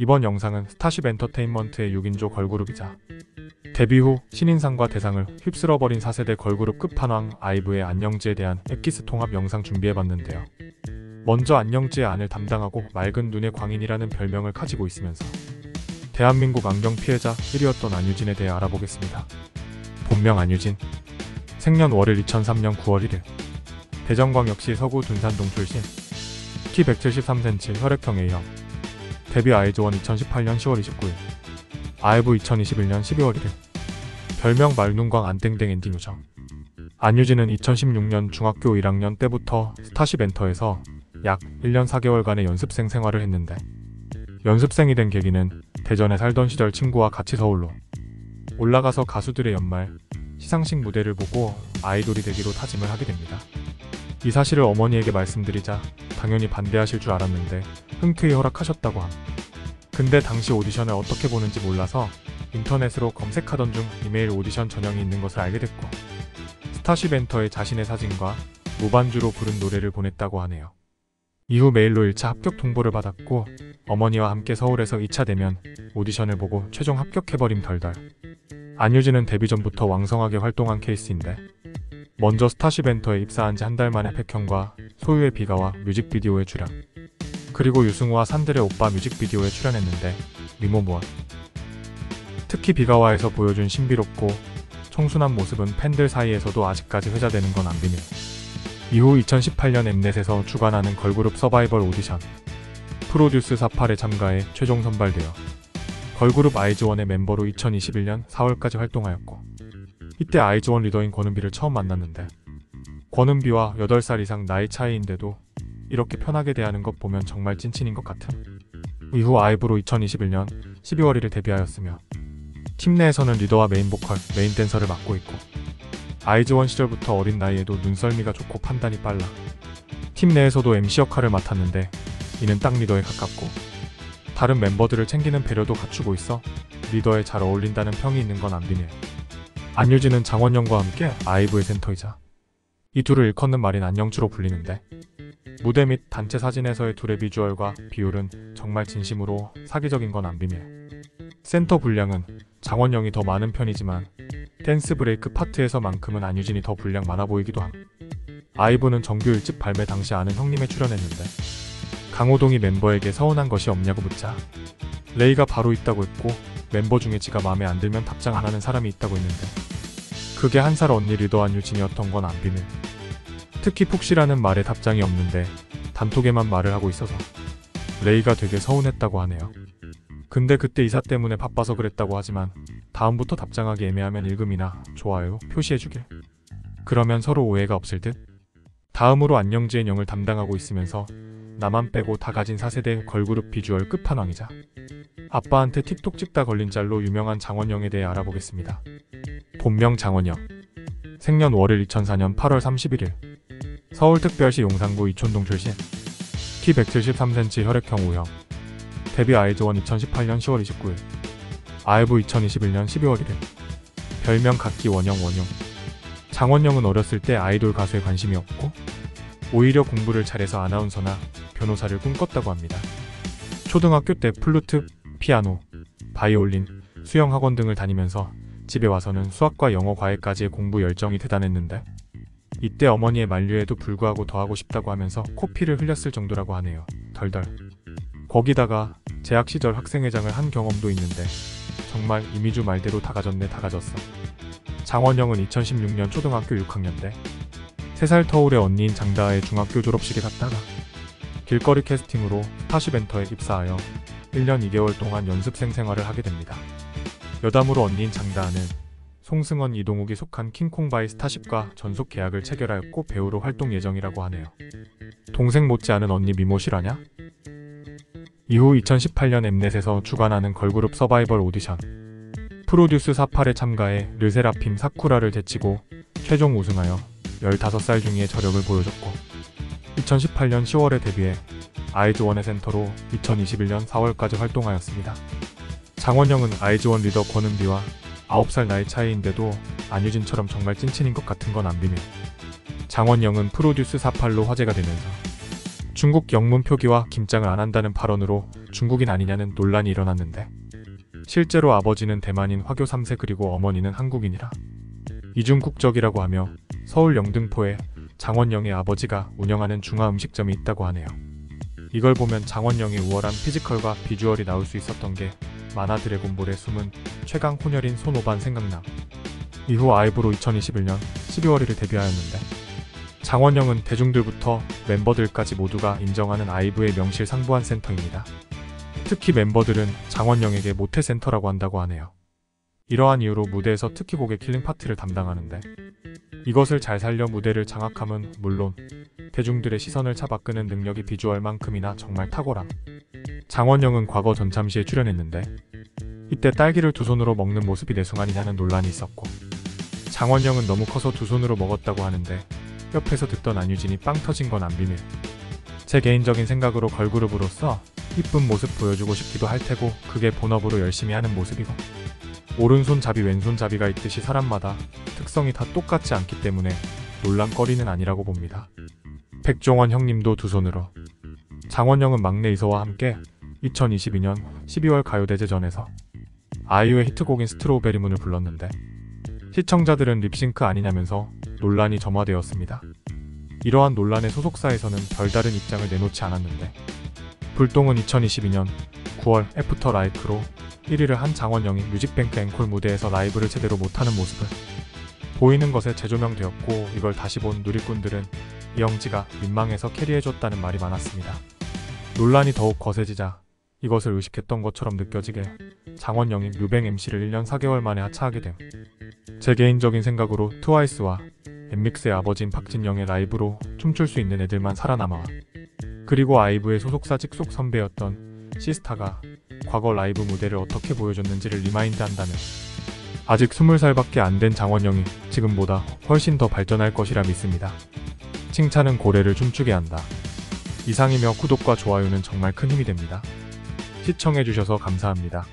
이번 영상은 스타쉽 엔터테인먼트의 6인조 걸그룹이자 데뷔 후 신인상과 대상을 휩쓸어버린 4세대 걸그룹 끝판왕 아이브의 안녕지에 대한 엑기스 통합 영상 준비해봤는데요. 먼저 안녕지의 안을 담당하고 맑은 눈의 광인이라는 별명을 가지고 있으면서 대한민국 안경 피해자 1위였던 안유진에 대해 알아보겠습니다. 본명 안유진, 생년 월일 2003년 9월 1일, 대전광역시 서구 둔산동 출신, 키 173cm, 혈액형 A형, 데뷔 아이즈원 2018년 10월 29일, 아이브 2021년 12월 1일, 별명 말눈광 안땡땡 엔딩 요정. 안유진은 2016년 중학교 1학년 때부터 스타쉽 엔터에서 약 1년 4개월간의 연습생 생활을 했는데, 연습생이 된 계기는 대전에 살던 시절 친구와 같이 서울로 올라가서 가수들의 연말 시상식 무대를 보고 아이돌이 되기로 다짐을 하게 됩니다. 이 사실을 어머니에게 말씀드리자 당연히 반대하실 줄 알았는데 흔쾌히 허락하셨다고 함. 근데 당시 오디션을 어떻게 보는지 몰라서 인터넷으로 검색하던 중 이메일 오디션 전형이 있는 것을 알게 됐고, 스타쉽 엔터에 자신의 사진과 무반주로 부른 노래를 보냈다고 하네요. 이후 메일로 1차 합격 통보를 받았고, 어머니와 함께 서울에서 2차 대면 오디션을 보고 최종 합격해버림 덜덜. 안유진은 데뷔 전부터 왕성하게 활동한 케이스인데, 먼저 스타쉽 엔터에 입사한 지 한 달 만에 백현과 소유의 비가와 뮤직비디오에 출연, 그리고 유승우와 산들의 오빠 뮤직비디오에 출연했는데 미모무원. 특히 비가와에서 보여준 신비롭고 청순한 모습은 팬들 사이에서도 아직까지 회자되는 건 안 비밀. 이후 2018년 엠넷에서 주관하는 걸그룹 서바이벌 오디션 프로듀스 48에 참가해 최종 선발되어 걸그룹 아이즈원의 멤버로 2021년 4월까지 활동하였고, 이때 아이즈원 리더인 권은비를 처음 만났는데, 권은비와 8살 이상 나이 차이인데도 이렇게 편하게 대하는 것 보면 정말 찐친인 것 같음. 이후 아이브로 2021년 12월 1일 데뷔하였으며, 팀 내에서는 리더와 메인 보컬, 메인 댄서를 맡고 있고, 아이즈원 시절부터 어린 나이에도 눈썰미가 좋고 판단이 빨라 팀 내에서도 MC 역할을 맡았는데, 이는 딱 리더에 가깝고 다른 멤버들을 챙기는 배려도 갖추고 있어 리더에 잘 어울린다는 평이 있는 건 안 비밀. 안유진은 장원영과 함께 아이브의 센터이자 이 둘을 일컫는 말인 안녕추로 불리는데, 무대 및 단체 사진에서의 둘의 비주얼과 비율은 정말 진심으로 사기적인 건 안 비밀. 센터 분량은 장원영이 더 많은 편이지만 댄스 브레이크 파트에서만큼은 안유진이 더 분량 많아 보이기도 함. 아이브는 정규 1집 발매 당시 아는 형님에 출연했는데, 강호동이 멤버에게 서운한 것이 없냐고 묻자 레이가 바로 있다고 했고, 멤버 중에 지가 마음에 안 들면 답장 안 하는 사람이 있다고 했는데, 그게 한 살 언니 리더 안유진이었던 건 안 비밀. 특히 푹시라는 말에 답장이 없는데 단톡에만 말을 하고 있어서 레이가 되게 서운했다고 하네요. 근데 그때 이사 때문에 바빠서 그랬다고 하지만 다음부터 답장하기 애매하면 읽음이나 좋아요 표시해주길. 그러면 서로 오해가 없을 듯. 다음으로 안녕지의 영을 담당하고 있으면서 나만 빼고 다 가진 4세대 걸그룹 비주얼 끝판왕이자 아빠한테 틱톡 찍다 걸린 짤로 유명한 장원영에 대해 알아보겠습니다. 본명 장원영, 생년 월일 2004년 8월 31일, 서울특별시 용산구 이촌동 출신, 키 173cm, 혈액형 O형, 데뷔 아이즈원 2018년 10월 29일, 아이브 2021년 12월 1일, 별명 각기 원영. 장원영은 어렸을 때 아이돌 가수에 관심이 없고 오히려 공부를 잘해서 아나운서나 변호사를 꿈꿨다고 합니다. 초등학교 때 플루트, 피아노, 바이올린, 수영학원 등을 다니면서 집에 와서는 수학과 영어 과외까지의 공부 열정이 대단했는데, 이때 어머니의 만류에도 불구하고 더 하고 싶다고 하면서 코피를 흘렸을 정도라고 하네요. 덜덜. 거기다가 재학 시절 학생회장을 한 경험도 있는데 정말 이미주 말대로 다 가졌네 다 가졌어. 장원영은 2016년 초등학교 6학년 때 3살 터울의 언니인 장다하의 중학교 졸업식에 갔다가 길거리 캐스팅으로 스타쉽 엔터에 입사하여 1년 2개월 동안 연습생 생활을 하게 됩니다. 여담으로 언니인 장다하는 송승헌, 이동욱이 속한 킹콩바이 스타쉽과 전속 계약을 체결하였고 배우로 활동 예정이라고 하네요. 동생 못지않은 언니 미모 실화냐? 이후 2018년 엠넷에서 주관하는 걸그룹 서바이벌 오디션 프로듀스 48에 참가해 르세라핌 사쿠라를 제치고 최종 우승하여 15살 중의 저력을 보여줬고, 2018년 10월에 데뷔해 아이즈원의 센터로 2021년 4월까지 활동하였습니다. 장원영은 아이즈원 리더 권은비와 9살 나이 차이인데도 안유진처럼 정말 찐친인 것 같은 건 안 비밀. 장원영은 프로듀스 48로 화제가 되면서 중국 영문 표기와 김장을 안 한다는 발언으로 중국인 아니냐는 논란이 일어났는데 실제로 아버지는 대만인 화교 3세 그리고 어머니는 한국인이라 이중국적이라고 하며 서울 영등포에 장원영의 아버지가 운영하는 중화 음식점이 있다고 하네요. 이걸 보면 장원영의 우월한 피지컬과 비주얼이 나올 수 있었던 게 만화 드래곤볼의 숨은 최강 혼혈인 손오반 생각남. 이후 아이브로 2021년 12월 1일 데뷔하였는데 장원영은 대중들부터 멤버들까지 모두가 인정하는 아이브의 명실상부한 센터입니다. 특히 멤버들은 장원영에게 모태센터라고 한다고 하네요. 이러한 이유로 무대에서 특히 곡의 킬링 파트를 담당하는데 이것을 잘 살려 무대를 장악함은 물론 대중들의 시선을 잡아끄는 능력이 비주얼만큼이나 정말 탁월함. 장원영은 과거 전참시에 출연했는데 이때 딸기를 두 손으로 먹는 모습이 내숭아니냐는 논란이 있었고 장원영은 너무 커서 두 손으로 먹었다고 하는데 옆에서 듣던 안유진이 빵 터진 건 안 비밀. 제 개인적인 생각으로 걸그룹으로서 이쁜 모습 보여주고 싶기도 할 테고 그게 본업으로 열심히 하는 모습이고 오른손잡이 왼손잡이가 있듯이 사람마다 특성이 다 똑같지 않기 때문에 논란거리는 아니라고 봅니다. 백종원 형님도 두 손으로. 장원영은 막내 이서와 함께 2022년 12월 가요대제전에서 아이유의 히트곡인 스트로베리 문을 불렀는데 시청자들은 립싱크 아니냐면서 논란이 점화되었습니다. 이러한 논란의 소속사에서는 별다른 입장을 내놓지 않았는데 불똥은 2022년 9월 애프터 라이크로 1위를 한 장원영이 뮤직뱅크 앵콜 무대에서 라이브를 제대로 못하는 모습을 보이는 것에 재조명되었고 이걸 다시 본 누리꾼들은 이영지가 민망해서 캐리해줬다는 말이 많았습니다. 논란이 더욱 거세지자 이것을 의식했던 것처럼 느껴지게 장원영이 뮤뱅 MC를 1년 4개월 만에 하차하게 됨. 제 개인적인 생각으로 트와이스와 엠믹스의 아버지인 박진영의 라이브로 춤출 수 있는 애들만 살아남아 그리고 아이브의 소속사 직속 선배였던 시스타가 과거 라이브 무대를 어떻게 보여줬는지를 리마인드한다면 아직 20살밖에 안 된 장원영이 지금보다 훨씬 더 발전할 것이라 믿습니다. 칭찬은 고래를 춤추게 한다. 이상이며 구독과 좋아요는 정말 큰 힘이 됩니다. 시청해주셔서 감사합니다.